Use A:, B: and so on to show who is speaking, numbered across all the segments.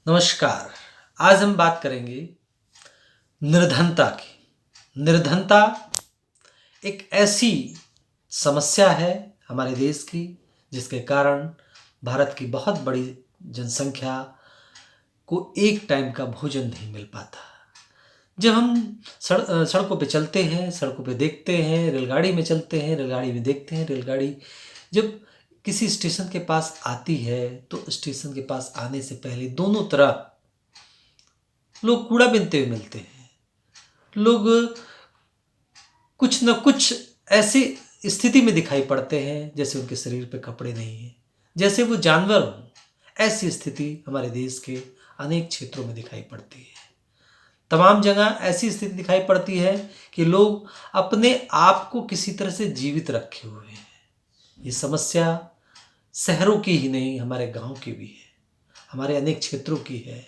A: नमस्कार। आज हम बात करेंगे निर्धनता की। निर्धनता एक ऐसी समस्या है हमारे देश की जिसके कारण भारत की बहुत बड़ी जनसंख्या को एक टाइम का भोजन नहीं मिल पाता। जब हम सड़कों पे चलते हैं, सड़कों पे देखते हैं, रेलगाड़ी में चलते हैं, रेलगाड़ी में देखते हैं, रेलगाड़ी जब किसी स्टेशन के पास आती है तो स्टेशन के पास आने से पहले दोनों तरफ लोग कूड़ा बीनते हुए मिलते हैं। लोग कुछ न कुछ ऐसी स्थिति में दिखाई पड़ते हैं जैसे उनके शरीर पे कपड़े नहीं हैं, जैसे वो जानवर हों। ऐसी स्थिति हमारे देश के अनेक क्षेत्रों में दिखाई पड़ती है। तमाम जगह ऐसी स्थिति दिखाई पड़ती है कि लोग अपने आप को किसी तरह से जीवित रखे हुए हैं। ये समस्या शहरों की ही नहीं, हमारे गांव की भी है, हमारे अनेक क्षेत्रों की है।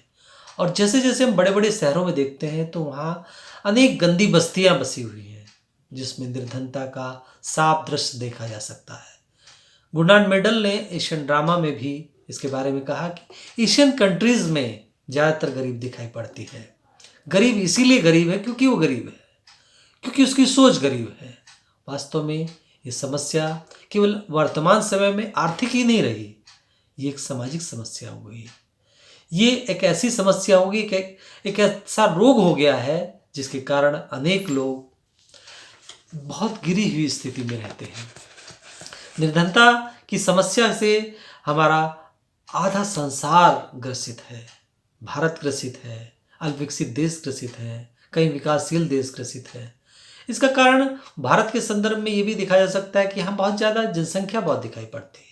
A: और जैसे जैसे हम बड़े बड़े शहरों में देखते हैं तो वहाँ अनेक गंदी बस्तियाँ बसी हुई हैं जिसमें निर्धनता का साफ दृश्य देखा जा सकता है। गुरनान मेंडल ने एशियन ड्रामा में भी इसके बारे में कहा कि एशियन कंट्रीज़ में ज़्यादातर गरीब दिखाई पड़ती है। गरीब इसीलिए गरीब है क्योंकि वो गरीब है, क्योंकि उसकी सोच गरीब है। वास्तव में ये समस्या केवल वर्तमान समय में आर्थिक ही नहीं रही, ये एक सामाजिक समस्या हो गई। ये एक ऐसी समस्या होगी कि एक ऐसा रोग हो गया है जिसके कारण अनेक लोग बहुत गिरी हुई स्थिति में रहते हैं। निर्धनता की समस्या से हमारा आधा संसार ग्रसित है। भारत ग्रसित है, अल्पविकसित देश ग्रसित है, कई विकासशील देश ग्रसित है। इसका कारण भारत के संदर्भ में ये भी देखा जा सकता है कि हम बहुत ज़्यादा जनसंख्या बहुत दिखाई पड़ती है।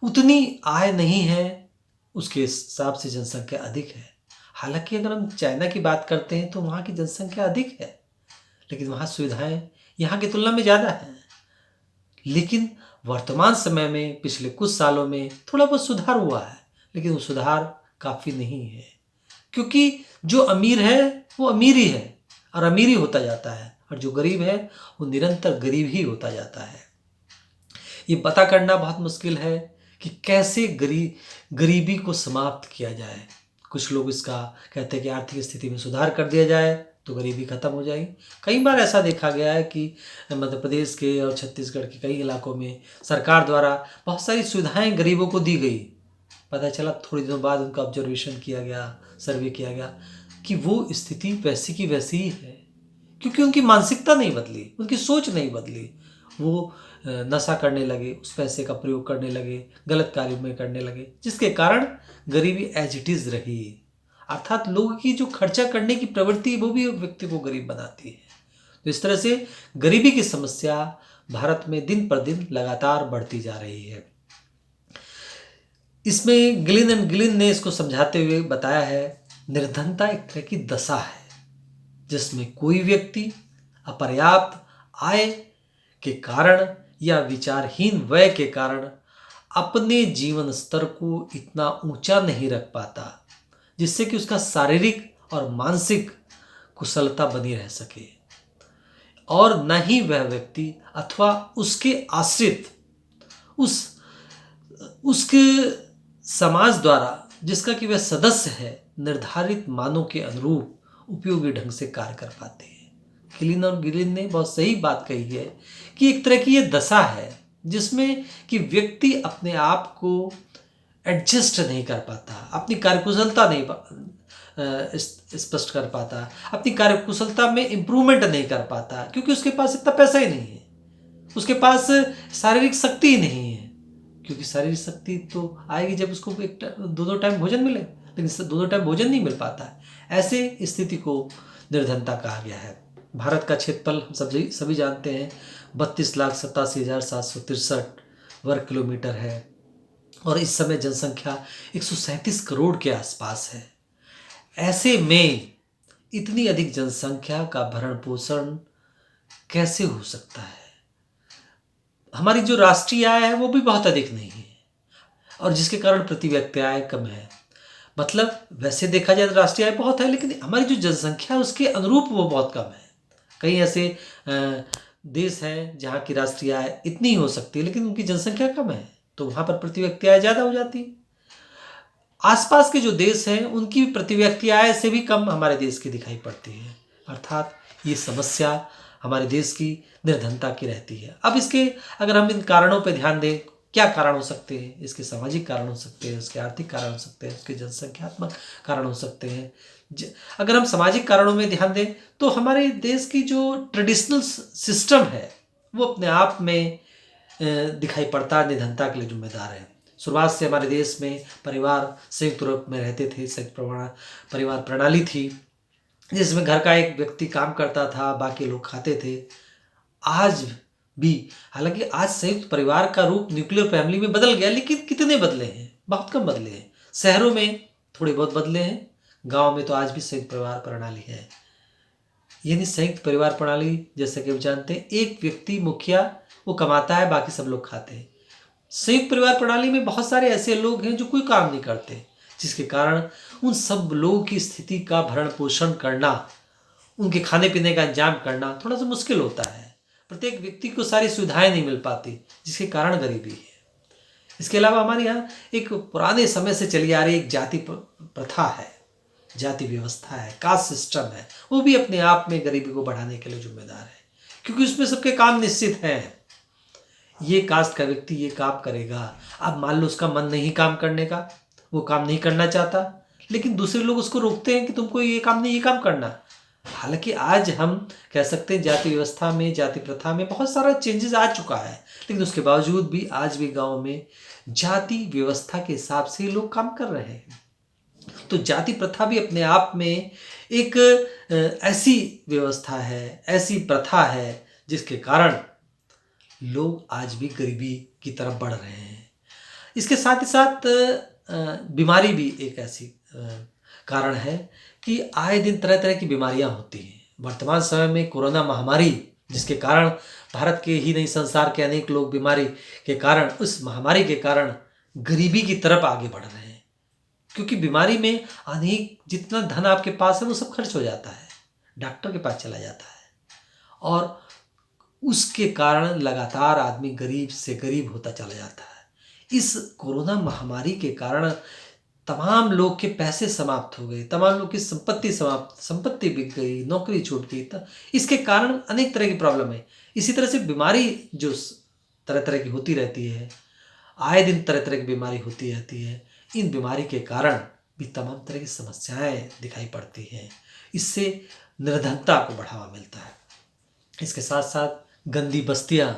A: उतनी आय नहीं है, उसके हिसाब से जनसंख्या अधिक है। हालांकि अगर हम चाइना की बात करते हैं तो वहाँ की जनसंख्या अधिक है, लेकिन वहाँ सुविधाएं यहाँ की तुलना में ज़्यादा हैं। लेकिन वर्तमान समय में पिछले कुछ सालों में थोड़ा बहुत सुधार हुआ है, लेकिन वो सुधार काफ़ी नहीं है, क्योंकि जो अमीर है वो अमीर ही है और अमीर ही होता जाता है, और जो गरीब है वो निरंतर गरीब ही होता जाता है। ये पता करना बहुत मुश्किल है कि कैसे गरीबी को समाप्त किया जाए। कुछ लोग इसका कहते हैं कि आर्थिक स्थिति में सुधार कर दिया जाए तो गरीबी खत्म हो जाएगी। कई बार ऐसा देखा गया है कि मध्य प्रदेश के और छत्तीसगढ़ के कई इलाकों में सरकार द्वारा बहुत सारी सुविधाएं गरीबों को दी गई। पता चला थोड़ी दिनों बाद उनका ऑब्जर्वेशन किया गया, सर्वे किया गया कि वो स्थिति वैसी की वैसी ही है, क्योंकि उनकी मानसिकता नहीं बदली, उनकी सोच नहीं बदली। वो नशा करने लगे, उस पैसे का प्रयोग करने लगे, गलत कार्य में करने लगे, जिसके कारण गरीबी एज इट इज़ रही। अर्थात लोगों की जो खर्चा करने की प्रवृत्ति वो भी व्यक्ति को गरीब बनाती है। तो इस तरह से गरीबी की समस्या भारत में दिन पर दिन लगातार बढ़ती जा रही है। इसमें गिलिन एंड गिलिन ने इसको समझाते हुए बताया है, निर्धनता एक तरह की दशा है जिसमें कोई व्यक्ति अपर्याप्त आय के कारण या विचारहीन व्यय के कारण अपने जीवन स्तर को इतना ऊंचा नहीं रख पाता जिससे कि उसका शारीरिक और मानसिक कुशलता बनी रह सके, और न ही वह व्यक्ति अथवा उसके आश्रित उस उसके समाज द्वारा जिसका कि वह सदस्य है निर्धारित मानों के अनुरूप उपयोगी ढंग से कार्य कर पाते हैं। किलिन और गिलिन ने बहुत सही बात कही है कि एक तरह की ये दशा है जिसमें कि व्यक्ति अपने आप को एडजस्ट नहीं कर पाता, अपनी कार्यकुशलता नहीं स्पष्ट कर पाता, अपनी कार्यकुशलता में इम्प्रूवमेंट नहीं कर पाता, क्योंकि उसके पास इतना पैसा ही नहीं है, उसके पास शारीरिक शक्ति ही नहीं है। क्योंकि शारीरिक शक्ति तो आएगी जब उसको एक दो दो टाइम भोजन मिले, लेकिन दो दो टाइम भोजन नहीं मिल पाता। ऐसे स्थिति को निर्धनता कहा गया है। भारत का क्षेत्रफल हम सभी जानते हैं 32,87,763 वर्ग किलोमीटर है, और इस समय जनसंख्या 137 करोड़ के आसपास है। ऐसे में इतनी अधिक जनसंख्या का भरण पोषण कैसे हो सकता है? हमारी जो राष्ट्रीय आय है वो भी बहुत अधिक नहीं है, और जिसके कारण प्रति व्यक्ति आय कम है। मतलब वैसे देखा जाए तो राष्ट्रीय आय बहुत है, लेकिन हमारी जो जनसंख्या है उसके अनुरूप वो बहुत कम है। कई ऐसे देश हैं जहाँ की राष्ट्रीय आय इतनी हो सकती है लेकिन उनकी जनसंख्या कम है, तो वहाँ पर प्रति व्यक्ति आय ज़्यादा हो जाती है। आसपास के जो देश हैं उनकी प्रति व्यक्ति आय से भी कम हमारे देश की दिखाई पड़ती है। अर्थात ये समस्या हमारे देश की निर्धनता की रहती है। अब इसके अगर हम इन कारणों पर ध्यान दें, क्या कारण हो सकते हैं? इसके सामाजिक कारण हो सकते हैं, उसके आर्थिक कारण हो सकते हैं, उसके जनसंख्यात्मक कारण हो सकते हैं। अगर हम सामाजिक कारणों में ध्यान दें तो हमारे देश की जो ट्रेडिशनल सिस्टम है वो अपने आप में दिखाई पड़ता है, निधनता के लिए जिम्मेदार है। शुरुआत से हमारे देश में परिवार संयुक्त रूप में रहते थे, संयुक्त परिवार प्रणाली थी जिसमें घर का एक व्यक्ति काम करता था, बाकी लोग खाते थे। आज भी, हालांकि आज संयुक्त परिवार का रूप न्यूक्लियर फैमिली में बदल गया, लेकिन कितने बदले हैं? बहुत कम बदले हैं। शहरों में थोड़े बहुत बदले हैं, गांव में तो आज भी संयुक्त परिवार प्रणाली है। यानी संयुक्त परिवार प्रणाली, जैसे कि आप जानते हैं, एक व्यक्ति मुखिया वो कमाता है, बाकी सब लोग खाते हैं। संयुक्त परिवार प्रणाली में बहुत सारे ऐसे लोग हैं जो कोई काम नहीं करते, जिसके कारण उन सब लोगों की स्थिति का भरण पोषण करना, उनके खाने पीने का इंतजाम करना थोड़ा सा मुश्किल होता है। प्रत्येक व्यक्ति को सारी सुविधाएं नहीं मिल पाती, जिसके कारण गरीबी है। इसके अलावा हमारे यहाँ एक पुराने समय से चली आ रही एक जाति प्रथा है, जाति व्यवस्था है, कास्ट सिस्टम है, वो भी अपने आप में गरीबी को बढ़ाने के लिए जिम्मेदार है, क्योंकि उसमें सबके काम निश्चित हैं। ये कास्ट का व्यक्ति ये काम करेगा। अब मान लो उसका मन नहीं काम करने का, वो काम नहीं करना चाहता, लेकिन दूसरे लोग उसको रोकते हैं कि तुमको ये काम नहीं, ये काम करना। हालांकि आज हम कह सकते हैं जाति व्यवस्था में, जाति प्रथा में बहुत सारा चेंजेस आ चुका है, लेकिन उसके बावजूद भी आज भी गांव में जाति व्यवस्था के हिसाब से लोग काम कर रहे हैं। तो जाति प्रथा भी अपने आप में एक ऐसी व्यवस्था है, ऐसी प्रथा है, जिसके कारण लोग आज भी गरीबी की तरफ बढ़ रहे हैं। इसके साथ ही साथ बीमारी भी एक ऐसी कारण है कि आए दिन तरह तरह की बीमारियां होती हैं। वर्तमान समय में कोरोना महामारी, जिसके कारण भारत के ही नहीं संसार के अनेक लोग बीमारी के कारण, उस महामारी के कारण गरीबी की तरफ आगे बढ़ रहे हैं, क्योंकि बीमारी में अनेक जितना धन आपके पास है वो सब खर्च हो जाता है, डॉक्टर के पास चला जाता है, और उसके कारण लगातार आदमी गरीब से गरीब होता चला जाता है। इस कोरोना महामारी के कारण तमाम लोग के पैसे समाप्त हो गए, तमाम लोग की संपत्ति बिक गई, नौकरी छूट गई। इसके कारण अनेक तरह की प्रॉब्लम है। इसी तरह से बीमारी जो तरह तरह की होती रहती है, आए दिन तरह तरह की बीमारी होती रहती है। इन बीमारी के कारण भी तमाम तरह की समस्याएं दिखाई पड़ती हैं। इससे निर्धनता को बढ़ावा मिलता है। इसके साथ साथ गंदी बस्तियां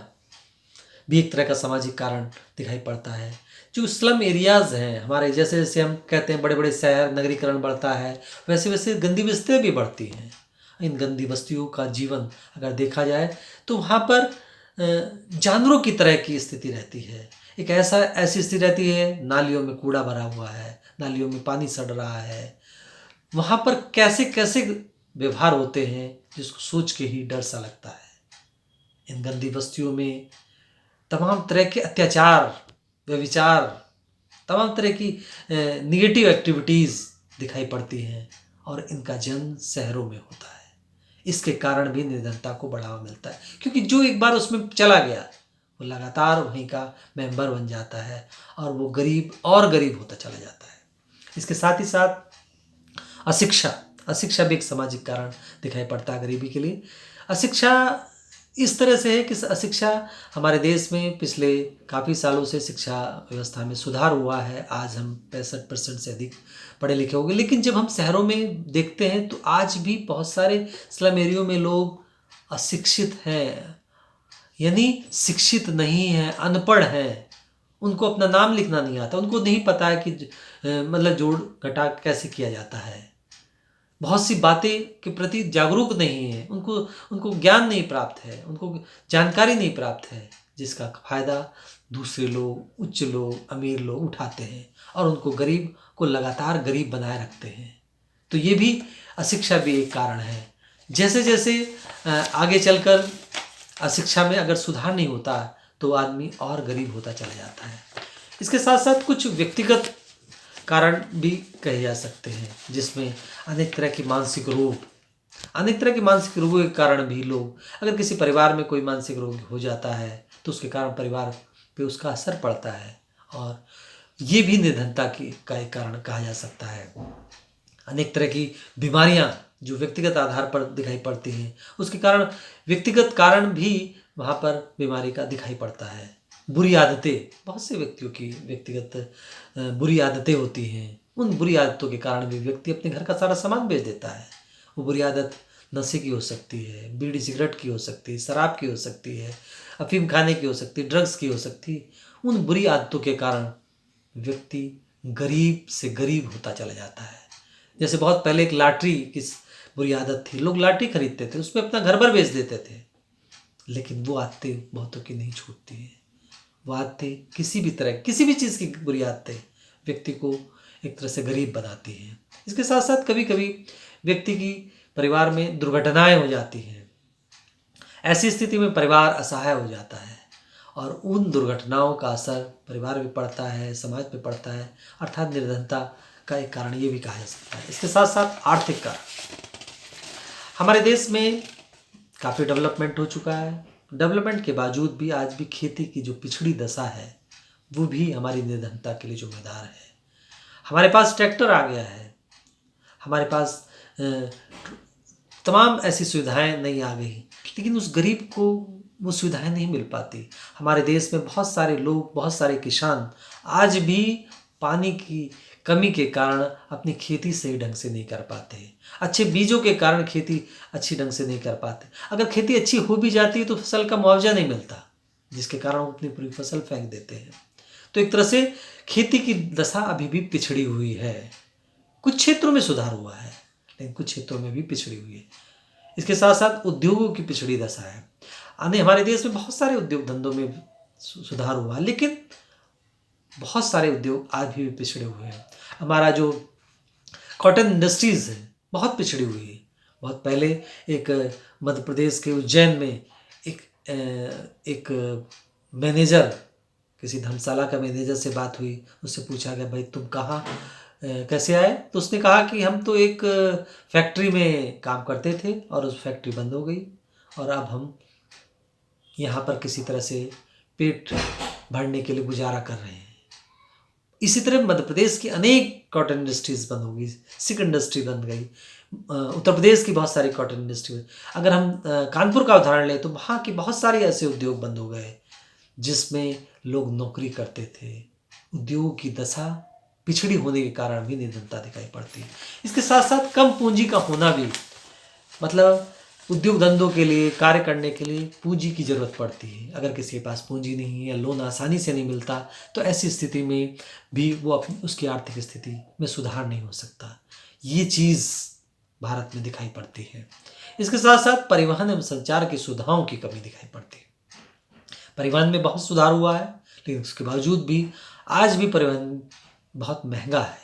A: भी एक तरह का सामाजिक कारण दिखाई पड़ता है। जो स्लम एरियाज़ हैं हमारे, जैसे जैसे हम कहते हैं बड़े बड़े शहर, नगरीकरण बढ़ता है, वैसे वैसे गंदी बस्तियाँ भी बढ़ती हैं। इन गंदी बस्तियों का जीवन अगर देखा जाए तो वहाँ पर जानवरों की तरह की स्थिति रहती है। एक ऐसी स्थिति रहती है, नालियों में कूड़ा भरा हुआ है, नालियों में पानी सड़ रहा है। वहाँ पर कैसे कैसे व्यवहार होते हैं जिसको सोच के ही डर सा लगता है। इन गंदी बस्तियों में तमाम तरह के अत्याचार, व्यभिचार, तमाम तरह की निगेटिव एक्टिविटीज़ दिखाई पड़ती हैं, और इनका जन्म शहरों में होता है। इसके कारण भी निर्धनता को बढ़ावा मिलता है, क्योंकि जो एक बार उसमें चला गया वो लगातार वहीं का मेंबर बन जाता है, और वो गरीब और गरीब होता चला जाता है। इसके साथ ही साथ अशिक्षा भी एक सामाजिक कारण दिखाई पड़ता है गरीबी के लिए। अशिक्षा इस तरह से है कि अशिक्षा हमारे देश में पिछले काफ़ी सालों से शिक्षा व्यवस्था में सुधार हुआ है। आज हम 65% से अधिक पढ़े लिखे हो गए, लेकिन जब हम शहरों में देखते हैं तो आज भी बहुत सारे स्लम एरियो में लोग अशिक्षित हैं, यानी शिक्षित नहीं हैं, अनपढ़ हैं। उनको अपना नाम लिखना नहीं आता, उनको नहीं पता है कि मतलब जोड़ घटा कैसे किया जाता है। बहुत सी बातें के प्रति जागरूक नहीं है, उनको ज्ञान नहीं प्राप्त है, उनको जानकारी नहीं प्राप्त है, जिसका फायदा दूसरे लोग, उच्च लोग, अमीर लोग उठाते हैं और उनको गरीब को लगातार गरीब बनाए रखते हैं। तो ये भी अशिक्षा भी एक कारण है। जैसे जैसे आगे चलकर अशिक्षा में अगर सुधार नहीं होता तो आदमी और गरीब होता चला जाता है। इसके साथ साथ कुछ व्यक्तिगत कारण भी कहे जा सकते हैं, जिसमें अनेक तरह के मानसिक रोगों के कारण भी लोग, अगर किसी परिवार में कोई मानसिक रोग हो जाता है तो उसके कारण परिवार पे उसका असर पड़ता है, और ये भी निर्धनता की का एक कारण कहा जा सकता है। अनेक तरह की बीमारियां जो व्यक्तिगत आधार पर दिखाई पड़ती हैं, उसके कारण व्यक्तिगत कारण भी वहाँ पर बीमारी का दिखाई पड़ता है। बुरी आदतें, बहुत से व्यक्तियों की व्यक्तिगत बुरी आदतें होती हैं। उन बुरी आदतों के कारण भी व्यक्ति अपने घर का सारा सामान बेच देता है। वो बुरी आदत नशे की हो सकती है, बीड़ी सिगरेट की हो सकती है, शराब की हो सकती है, अफीम खाने की हो सकती है, ड्रग्स की हो सकती है। उन बुरी आदतों के कारण व्यक्ति गरीब से गरीब होता चला जाता है। जैसे बहुत पहले एक लॉटरी की बुरी आदत थी, लोग लॉटरी खरीदते थे, उसमें अपना घर भर बेच देते थे। लेकिन वो आदतें बहुतों की नहीं छूटती हैं। वो आदतें किसी भी तरह, किसी भी चीज़ की बुरी आदतें व्यक्ति को एक तरह से गरीब बनाती हैं। इसके साथ साथ कभी कभी व्यक्ति की परिवार में दुर्घटनाएं हो जाती हैं। ऐसी स्थिति में परिवार असहाय हो जाता है और उन दुर्घटनाओं का असर परिवार पे पड़ता है, समाज पे पड़ता है, अर्थात निर्धनता का एक कारण ये भी कहा जा सकता है। इसके साथ साथ आर्थिक कारण, हमारे देश में काफ़ी डेवलपमेंट हो चुका है। डेवलपमेंट के बावजूद भी आज भी खेती की जो पिछड़ी दशा है वो भी हमारी निर्धनता के लिए जिम्मेदार है। हमारे पास ट्रैक्टर आ गया है, हमारे पास तमाम ऐसी सुविधाएं नहीं आ गई, लेकिन उस गरीब को वो सुविधाएं नहीं मिल पाती। हमारे देश में बहुत सारे लोग, बहुत सारे किसान आज भी पानी की कमी के कारण अपनी खेती सही ढंग से नहीं कर पाते, अच्छे बीजों के कारण खेती अच्छी ढंग से नहीं कर पाते। अगर खेती अच्छी हो भी जाती है तो फसल का मुआवजा नहीं मिलता, जिसके कारण वो अपनी पूरी फसल फेंक देते हैं। तो एक तरह से खेती की दशा अभी भी पिछड़ी हुई है। कुछ क्षेत्रों में सुधार हुआ है, लेकिन कुछ क्षेत्रों में भी पिछड़ी हुई है। इसके साथ साथ उद्योगों की पिछड़ी दशा है। हमारे देश में बहुत सारे उद्योग धंधों में सुधार हुआ, लेकिन बहुत सारे उद्योग आज भी पिछड़े हुए हैं। हमारा जो कॉटन इंडस्ट्रीज़ है बहुत पिछड़ी हुई है। बहुत पहले एक मध्य प्रदेश के उज्जैन में एक मैनेजर, किसी धर्मशाला का मैनेजर से बात हुई। उससे पूछा गया, भाई तुम कहाँ कैसे आए? तो उसने कहा कि हम तो एक फैक्ट्री में काम करते थे और उस फैक्ट्री बंद हो गई और अब हम यहाँ पर किसी तरह से पेट भरने के लिए गुजारा कर रहे हैं। इसी तरह मध्य प्रदेश की अनेक कॉटन इंडस्ट्रीज बंद हो गई, सिल्क इंडस्ट्री बंद गई। उत्तर प्रदेश की बहुत सारी कॉटन इंडस्ट्री, अगर हम कानपुर का उदाहरण लें तो वहाँ के बहुत सारे ऐसे उद्योग बंद हो गए जिसमें लोग नौकरी करते थे। उद्योग की दशा पिछड़ी होने के कारण भी निर्धनता दिखाई पड़ती है। इसके साथ साथ कम पूंजी का होना भी, मतलब उद्योग धंधों के लिए, कार्य करने के लिए पूंजी की ज़रूरत पड़ती है। अगर किसी के पास पूंजी नहीं है या लोन आसानी से नहीं मिलता तो ऐसी स्थिति में भी वो अपनी उसकी आर्थिक स्थिति में सुधार नहीं हो सकता। ये चीज़ भारत में दिखाई पड़ती है। इसके साथ साथ परिवहन एवं संचार की सुविधाओं की कमी दिखाई पड़ती है। परिवहन में बहुत सुधार हुआ है, लेकिन उसके बावजूद भी आज भी परिवहन बहुत महंगा है,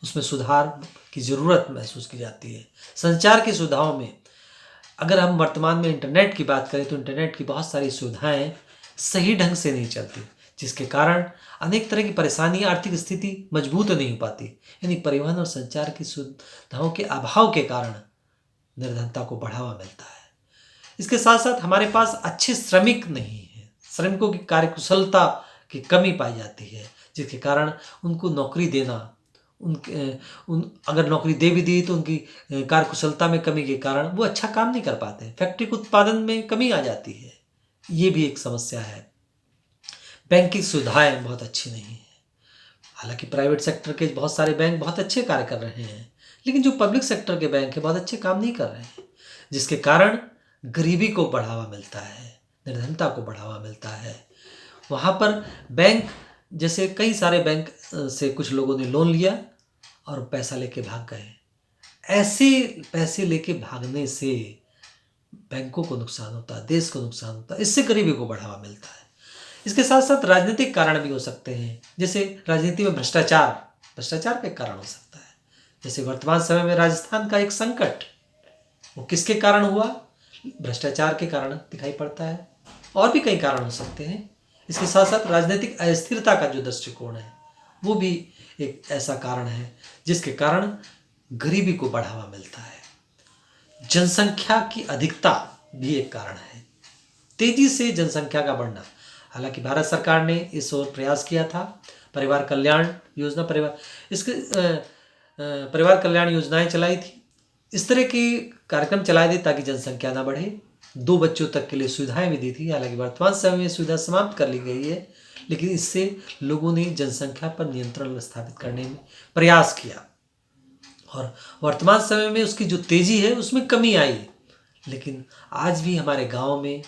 A: उसमें सुधार की ज़रूरत महसूस की जाती है। संचार की सुविधाओं में अगर हम वर्तमान में इंटरनेट की बात करें तो इंटरनेट की बहुत सारी सुविधाएं सही ढंग से नहीं चलती, जिसके कारण अनेक तरह की परेशानी, आर्थिक स्थिति मजबूत नहीं हो पाती। यानी परिवहन और संचार की सुविधाओं के अभाव के कारण निर्धनता को बढ़ावा मिलता है। इसके साथ साथ हमारे पास अच्छे श्रमिक नहीं हैं, श्रमिकों की कार्यकुशलता की कमी पाई जाती है, जिसके कारण उनको नौकरी देना, अगर नौकरी दे भी दी तो उनकी कार्यकुशलता में कमी के कारण वो अच्छा काम नहीं कर पाते। फैक्ट्री के उत्पादन में कमी आ जाती है, ये भी एक समस्या है। बैंकिंग सुविधाएं बहुत अच्छी नहीं है। हालांकि प्राइवेट सेक्टर के बहुत सारे बैंक बहुत अच्छे कार्य कर रहे हैं, लेकिन जो पब्लिक सेक्टर के बैंक है बहुत अच्छे काम नहीं कर रहे हैं, जिसके कारण गरीबी को बढ़ावा मिलता है, निर्धनता को बढ़ावा मिलता है। वहाँ पर बैंक, जैसे कई सारे बैंक से कुछ लोगों ने लोन लिया और पैसा लेके भाग गए। ऐसे पैसे लेके भागने से बैंकों को नुकसान होता है, देश को नुकसान होता है, इससे गरीबी को बढ़ावा मिलता है। इसके साथ साथ राजनीतिक कारण भी हो सकते हैं, जैसे राजनीति में भ्रष्टाचार के कारण हो सकता है। जैसे वर्तमान समय में राजस्थान का एक संकट, वो किसके कारण हुआ? भ्रष्टाचार के कारण दिखाई पड़ता है। और भी कई कारण हो सकते हैं। इसके साथ साथ राजनीतिक अस्थिरता का जो दृष्टिकोण है वो भी एक ऐसा कारण है जिसके कारण गरीबी को बढ़ावा मिलता है। जनसंख्या की अधिकता भी एक कारण है, तेजी से जनसंख्या का बढ़ना। हालांकि भारत सरकार ने इस ओर प्रयास किया था, परिवार कल्याण योजना, परिवार कल्याण योजनाएं चलाई थी। इस तरह के कार्यक्रम चलाए थे ताकि जनसंख्या ना बढ़े। 2 बच्चों तक के लिए सुविधाएं भी दी थी। हालांकि वर्तमान समय में सुविधा समाप्त कर ली गई है, लेकिन इससे लोगों ने जनसंख्या पर नियंत्रण स्थापित करने में प्रयास किया और वर्तमान समय में उसकी जो तेजी है उसमें कमी आई। लेकिन आज भी हमारे गांव में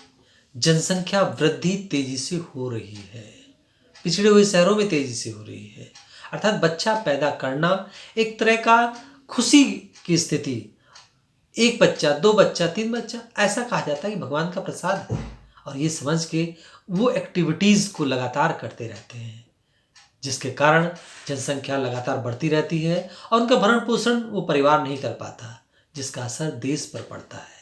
A: जनसंख्या वृद्धि तेजी से हो रही है, पिछड़े हुए शहरों में तेजी से हो रही है। अर्थात बच्चा पैदा करना एक तरह का खुशी की स्थिति, 1 बच्चा, 2 बच्चा, 3 बच्चा, ऐसा कहा जाता है कि भगवान का प्रसाद है, और ये समझ के वो एक्टिविटीज़ को लगातार करते रहते हैं, जिसके कारण जनसंख्या लगातार बढ़ती रहती है और उनका भरण पोषण वो परिवार नहीं कर पाता, जिसका असर देश पर पड़ता है।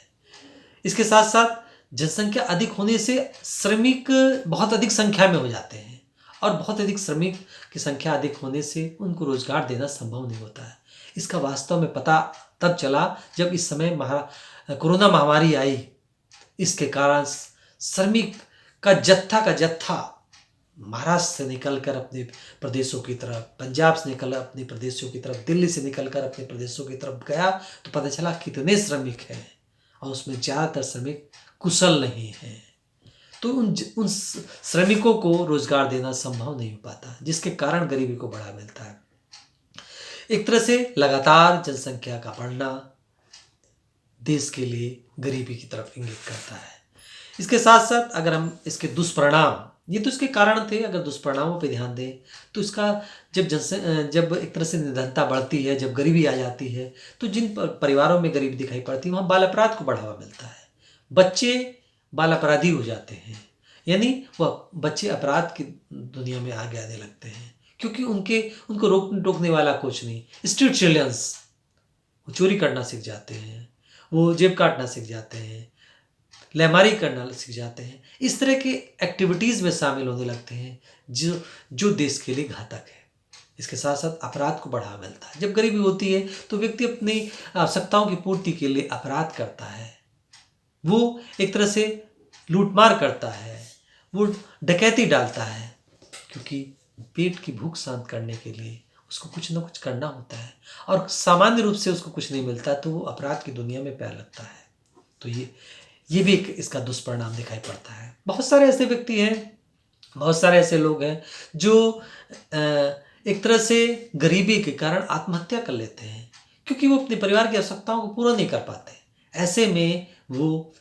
A: इसके साथ साथ जनसंख्या अधिक होने से श्रमिक बहुत अधिक संख्या में हो जाते हैं, और बहुत अधिक श्रमिक की संख्या अधिक होने से उनको रोजगार देना संभव नहीं होता है। इसका वास्तव में पता तब चला जब इस समय कोरोना महामारी आई। इसके कारण श्रमिक का जत्था महाराष्ट्र से निकलकर अपने प्रदेशों की तरफ, पंजाब से निकल अपने प्रदेशों की तरफ, दिल्ली से निकलकर अपने प्रदेशों की तरफ गया, तो पता चला कितने श्रमिक हैं, और उसमें ज़्यादातर श्रमिक कुशल नहीं हैं। तो उन श्रमिकों को रोजगार देना संभव नहीं हो पाता, जिसके कारण गरीबी को बढ़ा मिलता है। एक तरह से लगातार जनसंख्या का बढ़ना देश के लिए गरीबी की तरफ इंगित करता है। इसके साथ साथ अगर हम इसके दुष्परिणाम, ये तो इसके कारण थे, अगर दुष्परिणामों पे ध्यान दें तो इसका जब एक तरह से निर्धनता बढ़ती है, जब गरीबी आ जाती है, तो जिन परिवारों में गरीबी दिखाई पड़ती है वहाँ बाल अपराध को बढ़ावा मिलता है। बच्चे बाल अपराधी हो जाते हैं, यानी वह बच्चे अपराध की दुनिया में आगे आने लगते हैं, क्योंकि उनको रोकने वाला कुछ नहीं। स्ट्रीट चिल्ड्रंस, वो चोरी करना सीख जाते हैं, वो जेब काटना सीख जाते हैं, लेमारी करना सीख जाते हैं। इस तरह के एक्टिविटीज़ में शामिल होने लगते हैं जो देश के लिए घातक है। इसके साथ साथ अपराध को बढ़ावा मिलता है। जब गरीबी होती है तो व्यक्ति अपनी आवश्यकताओं की पूर्ति के लिए अपराध करता है, वो एक तरह से लूटमार करता है, वो डकैती डालता है, क्योंकि पेट की भूख शांत करने के लिए उसको कुछ ना कुछ करना होता है, और सामान्य रूप से उसको कुछ नहीं मिलता तो वो अपराध की दुनिया में पैर लगता है। तो ये भी इसका दुष्परिणाम दिखाई पड़ता है। बहुत सारे ऐसे व्यक्ति हैं, बहुत सारे ऐसे लोग हैं जो एक तरह से गरीबी के कारण आत्महत्या कर लेते हैं, क्योंकि वो अपने परिवार की आवश्यकताओं को पूरा नहीं कर पाते। ऐसे में वो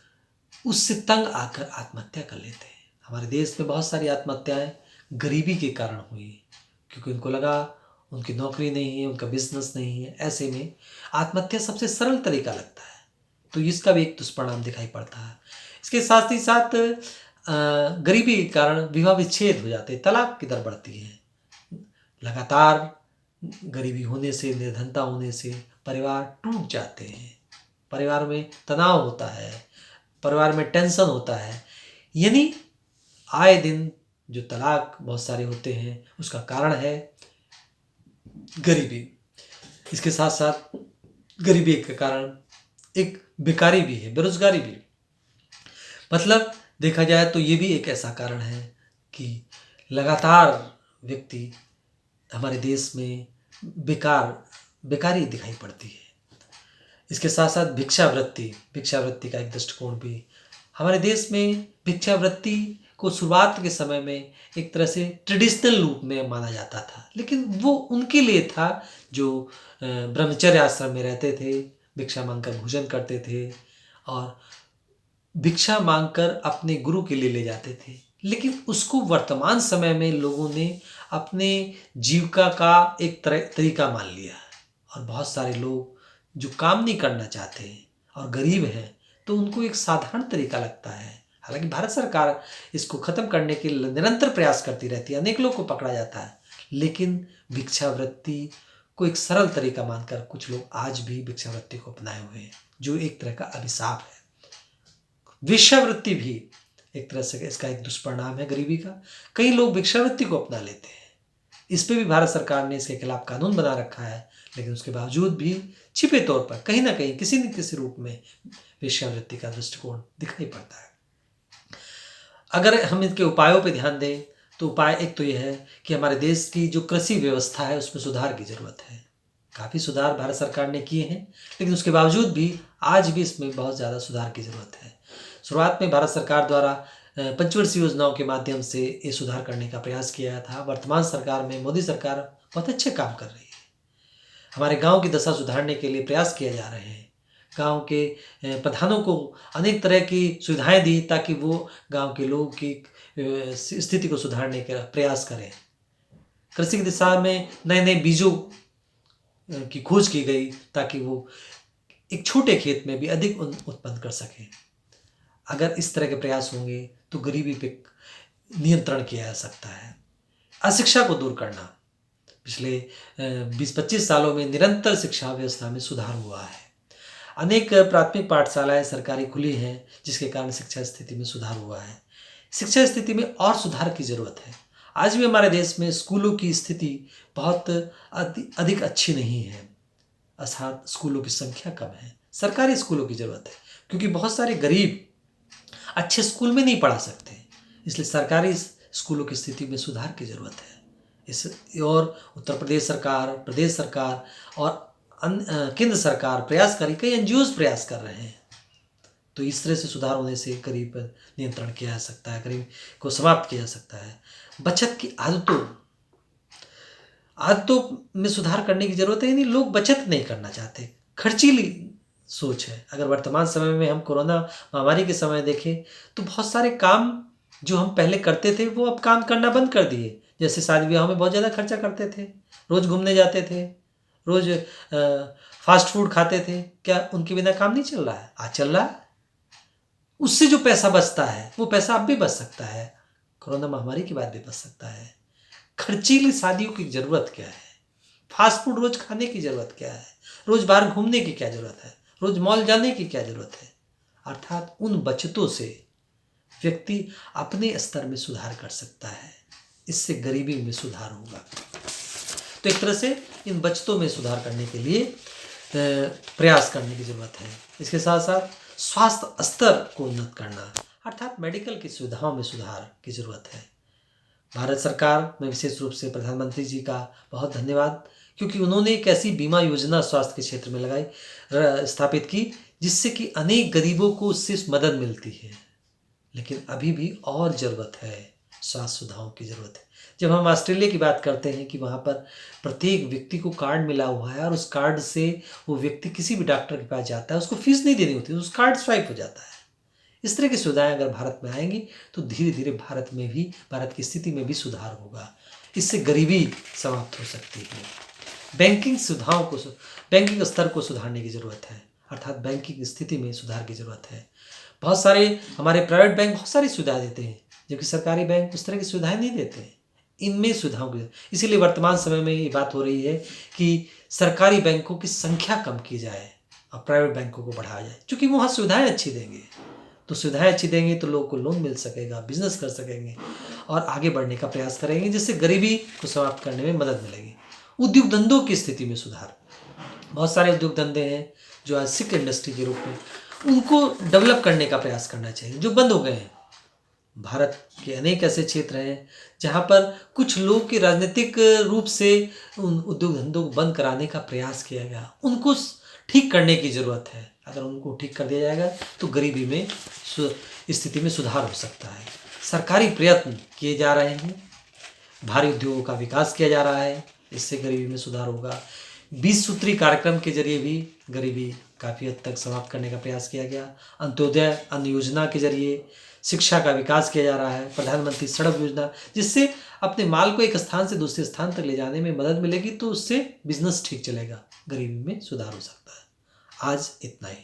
A: उससे तंग आकर आत्महत्या कर लेते हैं। हमारे देश में बहुत सारी आत्महत्याएं गरीबी के कारण हुई, क्योंकि उनको लगा उनकी नौकरी नहीं है, उनका बिजनेस नहीं है। ऐसे में आत्महत्या सबसे सरल तरीका लगता है, तो इसका भी एक दुष्परिणाम दिखाई पड़ता है। इसके साथ ही साथ गरीबी के कारण विवाह विच्छेद हो जाते हैं, तलाक की दर बढ़ती है। लगातार गरीबी होने से, निर्धनता होने से परिवार टूट जाते हैं, परिवार में तनाव होता है, परिवार में टेंशन होता है। यानी आए दिन जो तलाक बहुत सारे होते हैं उसका कारण है गरीबी। इसके साथ साथ गरीबी के कारण एक बेकारी भी है, बेरोजगारी भी। मतलब देखा जाए तो ये भी एक ऐसा कारण है कि लगातार व्यक्ति हमारे देश में बेकारी दिखाई पड़ती है। इसके साथ साथ भिक्षावृत्ति का एक दृष्टिकोण भी हमारे देश में, भिक्षावृत्ति को शुरुआत के समय में एक तरह से ट्रेडिशनल रूप में माना जाता था, लेकिन वो उनके लिए था जो ब्रह्मचर्य आश्रम में रहते थे, भिक्षा मांगकर भोजन करते थे और भिक्षा मांगकर अपने गुरु के लिए ले जाते थे। लेकिन उसको वर्तमान समय में लोगों ने अपने जीविका का एक तरीका मान लिया है, और बहुत सारे लोग जो काम नहीं करना चाहते हैं और गरीब हैं तो उनको एक साधारण तरीका लगता है। हालांकि भारत सरकार इसको ख़त्म करने के लिए निरंतर प्रयास करती रहती है, अनेक लोग को पकड़ा जाता है, लेकिन भिक्षावृत्ति को एक सरल तरीका मानकर कुछ लोग आज भी भिक्षावृत्ति को अपनाए हुए हैं, जो एक तरह का अभिशाप है। वेश्यावृत्ति भी एक तरह से इसका एक दुष्परिणाम है गरीबी का। कई लोग भिक्षावृत्ति को अपना लेते हैं, इस पे भी भारत सरकार ने इसके खिलाफ कानून बना रखा है, लेकिन उसके बावजूद भी छिपे तौर पर कहीं ना कहीं किसी न किसी रूप में वेश्यावृत्ति का दृष्टिकोण दिखाई पड़ता है। अगर हम इसके उपायों पर ध्यान दें तो उपाय एक तो ये है कि हमारे देश की जो कृषि व्यवस्था है उसमें सुधार की ज़रूरत है। काफ़ी सुधार भारत सरकार ने किए हैं, लेकिन उसके बावजूद भी आज भी इसमें बहुत ज़्यादा सुधार की ज़रूरत है। शुरुआत में भारत सरकार द्वारा पंचवर्षीय योजनाओं के माध्यम से ये सुधार करने का प्रयास किया गया था। वर्तमान सरकार में मोदी सरकार बहुत अच्छे काम कर रही है। हमारे गांव की दशा सुधारने के लिए प्रयास किए जा रहे हैं। गांव के प्रधानों को अनेक तरह की सुविधाएं दी ताकि वो गांव के लोगों की स्थिति को सुधारने का प्रयास करें। कृषि की दिशा में नए नए बीजों की खोज की गई ताकि वो एक छोटे खेत में भी अधिक उत्पन्न कर सकें। अगर इस तरह के प्रयास होंगे तो गरीबी पे नियंत्रण किया जा सकता है। अशिक्षा को दूर करना, पिछले 20-25 सालों में निरंतर शिक्षा व्यवस्था में सुधार हुआ है। अनेक प्राथमिक पाठशालाएं सरकारी खुली हैं जिसके कारण शिक्षा स्थिति में सुधार हुआ है। शिक्षा स्थिति में और सुधार की ज़रूरत है। आज भी हमारे देश में स्कूलों की स्थिति बहुत अधिक अच्छी नहीं है, अर्थात स्कूलों की संख्या कम है। सरकारी स्कूलों की ज़रूरत है क्योंकि बहुत सारे गरीब अच्छे स्कूल में नहीं पढ़ा सकते, इसलिए सरकारी स्कूलों की स्थिति में सुधार की ज़रूरत है। और उत्तर प्रदेश सरकार, प्रदेश सरकार और केंद्र सरकार प्रयास करी, कई एनजीओज प्रयास कर रहे हैं। तो इस तरह से सुधार होने से गरीब पर नियंत्रण किया जा सकता है, गरीब को समाप्त किया जा सकता है। बचत की आदतों में सुधार करने की ज़रूरत है। यानी लोग बचत नहीं करना चाहते, खर्चीली सोच है। अगर वर्तमान समय में हम कोरोना महामारी के समय देखें तो बहुत सारे काम जो हम पहले करते थे वो अब काम करना बंद कर दिए। जैसे शादी ब्याह में बहुत ज़्यादा खर्चा करते थे, रोज़ घूमने जाते थे, रोज़ फास्ट फूड खाते थे, क्या उनके बिना काम नहीं चल रहा है? आज चल रहा है। उससे जो पैसा बचता है वो पैसा अब भी बच सकता है, कोरोना महामारी के बाद भी बच सकता है। खर्चीली शादियों की ज़रूरत क्या है? फास्ट फूड रोज़ खाने की ज़रूरत क्या है? रोज़ बाहर घूमने की क्या ज़रूरत है? रोज़ मॉल जाने की क्या ज़रूरत है? अर्थात उन बचतों से व्यक्ति अपने स्तर में सुधार कर सकता है, इससे गरीबी में सुधार होगा। तो एक तरह से इन बचतों में सुधार करने के लिए प्रयास करने की ज़रूरत है। इसके साथ साथ स्वास्थ्य स्तर को उन्नत करना, अर्थात मेडिकल की सुविधाओं में सुधार की ज़रूरत है। भारत सरकार में विशेष रूप से प्रधानमंत्री जी का बहुत धन्यवाद, क्योंकि उन्होंने एक ऐसी बीमा योजना स्वास्थ्य के क्षेत्र में स्थापित की जिससे कि अनेक गरीबों को उससे मदद मिलती है। लेकिन अभी भी और ज़रूरत है, स्वास्थ्य सुविधाओं की ज़रूरत है। जब हम ऑस्ट्रेलिया की बात करते हैं कि वहाँ पर प्रत्येक व्यक्ति को कार्ड मिला हुआ है और उस कार्ड से वो व्यक्ति किसी भी डॉक्टर के पास जाता है, उसको फीस नहीं देनी होती, उस कार्ड स्वाइप हो जाता है। इस तरह की सुविधाएं अगर भारत में आएंगी तो धीरे धीरे भारत की स्थिति में भी सुधार होगा। इससे गरीबी समाप्त हो सकती है। बैंकिंग स्तर को सुधारने की ज़रूरत है, अर्थात बैंकिंग स्थिति में सुधार की ज़रूरत है। बहुत सारे हमारे प्राइवेट बैंक बहुत सारी सुविधाएं देते हैं, जबकि सरकारी बैंक उस तरह की सुविधाएं नहीं देते हैं। इनमें सुविधाओं की, इसीलिए वर्तमान समय में ये बात हो रही है कि सरकारी बैंकों की संख्या कम की जाए और प्राइवेट बैंकों को बढ़ाया जाए, क्योंकि वहाँ सुविधाएं अच्छी देंगे। तो सुविधाएं अच्छी देंगे तो लोगों को लोन मिल सकेगा, बिजनेस कर सकेंगे और आगे बढ़ने का प्रयास करेंगे, जिससे गरीबी को समाप्त करने में मदद मिलेगी। उद्योग धंधों की स्थिति में सुधार, बहुत सारे उद्योग धंधे हैं जो आज सिक इंडस्ट्री के रूप में, उनको डेवलप करने का प्रयास करना चाहिए, जो बंद हो गए हैं। भारत के अनेक ऐसे क्षेत्र हैं जहाँ पर कुछ लोग के राजनीतिक रूप से उन उद्योग धंधों को बंद कराने का प्रयास किया गया, उनको ठीक करने की ज़रूरत है। अगर उनको ठीक कर दिया जाएगा तो गरीबी में स्थिति में सुधार हो सकता है। सरकारी प्रयत्न किए जा रहे हैं, भारी उद्योगों का विकास किया जा रहा है, इससे गरीबी में सुधार होगा। 20 सूत्री कार्यक्रम के जरिए भी गरीबी काफ़ी हद तक समाप्त करने का प्रयास किया गया। अंत्योदय अन्न योजना के जरिए शिक्षा का विकास किया जा रहा है। प्रधानमंत्री सड़क योजना, जिससे अपने माल को एक स्थान से दूसरे स्थान तक ले जाने में मदद मिलेगी, तो उससे बिजनेस ठीक चलेगा, गरीबी में सुधार हो सकता है। आज इतना ही।